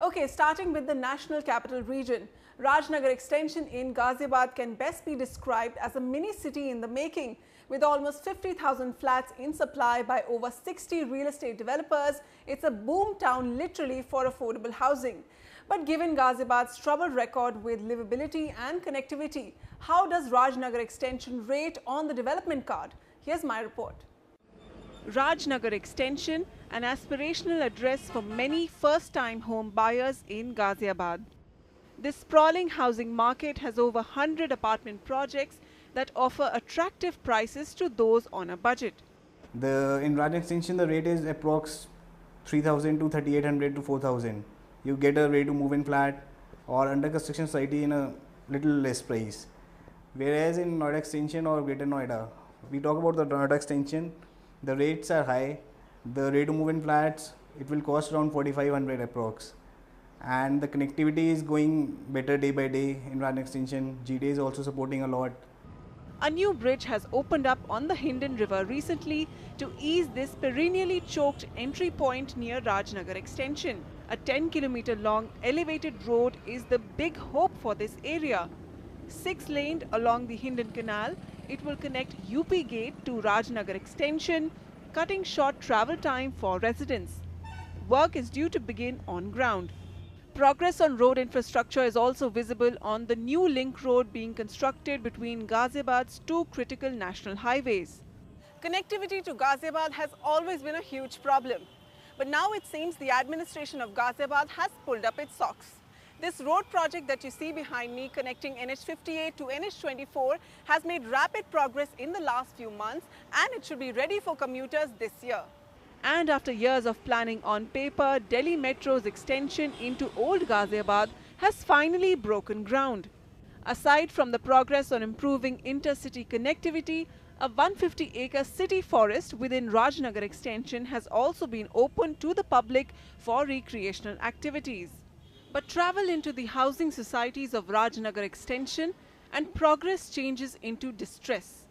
Okay, starting with the National Capital Region, Rajnagar Extension in Ghaziabad can best be described as a mini city in the making. With almost 50,000 flats in supply by over 60 real estate developers, it's a boom town literally for affordable housing. But given Ghaziabad's troubled record with livability and connectivity, how does Rajnagar Extension rate on the development card? Here's my report. Rajnagar Extension, an aspirational address for many first-time home buyers in Ghaziabad. This sprawling housing market has over 100 apartment projects that offer attractive prices to those on a budget. In Rajnagar Extension, the rate is approx 3,000 to 3,800 to 4,000. You get a ready to move in flat or under construction society in a little less price. Whereas in Noida Extension or Greater Noida, we talk about the Noida Extension, the rates are high. The ready to move in flats, it will cost around 4,500 approx. And the connectivity is going better day by day in Rajnagar Extension. GDA is also supporting a lot. A new bridge has opened up on the Hindon River recently to ease this perennially choked entry point near Rajnagar Extension. A 10-kilometer long elevated road is the big hope for this area. 6-laned along the Hindon Canal, it will connect UP Gate to Rajnagar Extension, cutting short travel time for residents. Work is due to begin on ground. Progress on road infrastructure is also visible on the new link road being constructed between Ghaziabad's two critical national highways. Connectivity to Ghaziabad has always been a huge problem. But now it seems the administration of Ghaziabad has pulled up its socks. This road project that you see behind me connecting NH58 to NH24 has made rapid progress in the last few months and it should be ready for commuters this year. And after years of planning on paper, Delhi Metro's extension into Old Ghaziabad has finally broken ground. Aside from the progress on improving intercity connectivity, a 150-acre city forest within Rajnagar Extension has also been opened to the public for recreational activities. But travel into the housing societies of Rajnagar Extension and progress changes into distress.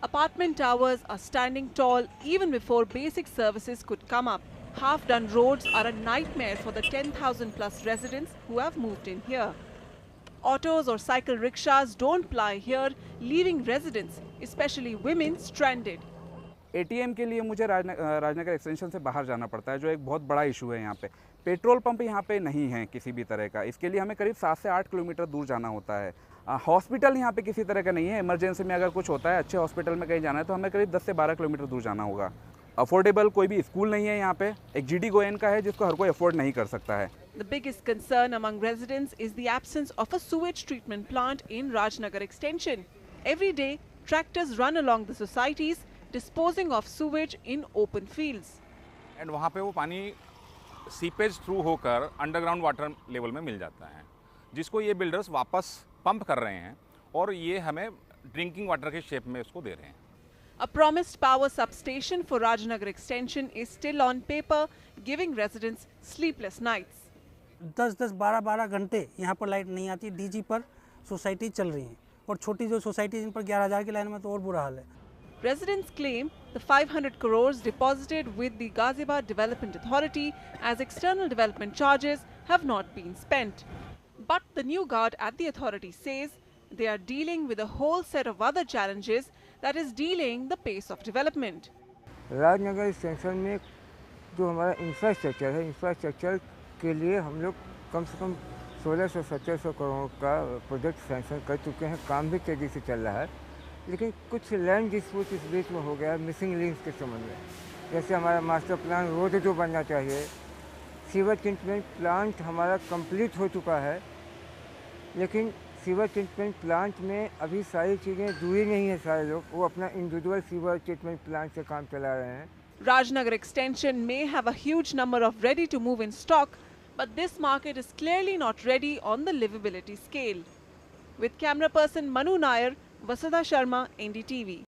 Apartment towers are standing tall even before basic services could come up. Half-done roads are a nightmare for the 10,000 plus residents who have moved in here. Autos or cycle rickshaws don't ply here, leaving residents, especially women, stranded. ATM के लिए मुझे Rajnagar extension से बाहर जाना पड़ता है, जो एक बहुत बड़ा इशू है यहाँ पे। पेट्रोल पंप यहाँ पे नहीं है किसी भी तरह का, इसके लिए हमें करीब 7 से 8 किलोमीटर दूर जाना होता है। हॉस्पिटल यहाँ पे किसी तरह का नहीं है, इमरजेंसी में अगर कुछ होता है, अच्छे हॉस्पिटल में कहीं जाना है तो हमें करीब 10 से 12 किलोमीटर दूर जाना होगा। अफोर्डेबल कोई भी स्कूल नहीं है यहाँ पे, एक GD गोयन का है जिसको हर कोई अफोर्ड नहीं कर सकता है। The biggest concern among residents is the absence of a sewage treatment plant in Rajnagar Extension. Every day, tractors run along the societies, disposing of sewage in open fields. And वहाँ पे वो पानी seepage through होकर underground water level में मिल जाता है, जिसको ये बिल्डर्स वापस पंप कर रहे हैं और ये हमें ड्रिंकिंग वाटर के शेप में उसको दे रहे हैं। A promised power substation for Rajnagar Extension is still on paper, giving residents sleepless nights. 10-10, 12-12 घंटे यहाँ पर लाइट नहीं आती। DG पर सोसाइटी चल रही है और छोटी जो सोसाइटी जिन पर 11,000 की लाइन में तो और बुरा हाल है। Residents claim the 500 crores deposited with the Ghaziabad Development Authority as external development charges have not been spent. But the new guard at the authority says they are dealing with a whole set of other challenges that is delaying the pace of development. Rajnagar extension में जो हमारा infrastructure है, infrastructure के लिए हम लोग कम से कम 1600-1700 करोड़ का प्रोजेक्ट सैंक्शन कर चुके हैं। काम भी तेज़ी से चल रहा है, लेकिन कुछ लैंड डिस्प्यूट इस बीच में हो गया मिसिंग लिंक्स के संबंध में। जैसे हमारा मास्टर प्लान रोड जो बनना चाहिए, सीवर ट्रीटमेंट प्लांट हमारा कंप्लीट हो चुका है, लेकिन सीवर ट्रीटमेंट प्लांट में अभी सारी चीज़ें जुड़ी नहीं है। सारे लोग वो अपना इंडिविजुअल सीवर ट्रीटमेंट प्लांट से काम चला रहे हैं। Rajnagar Extension may have a huge number of ready-to-move in stock, but this market is clearly not ready on the livability scale. With camera person Manu Nair, Vasudha Sharma, NDTV.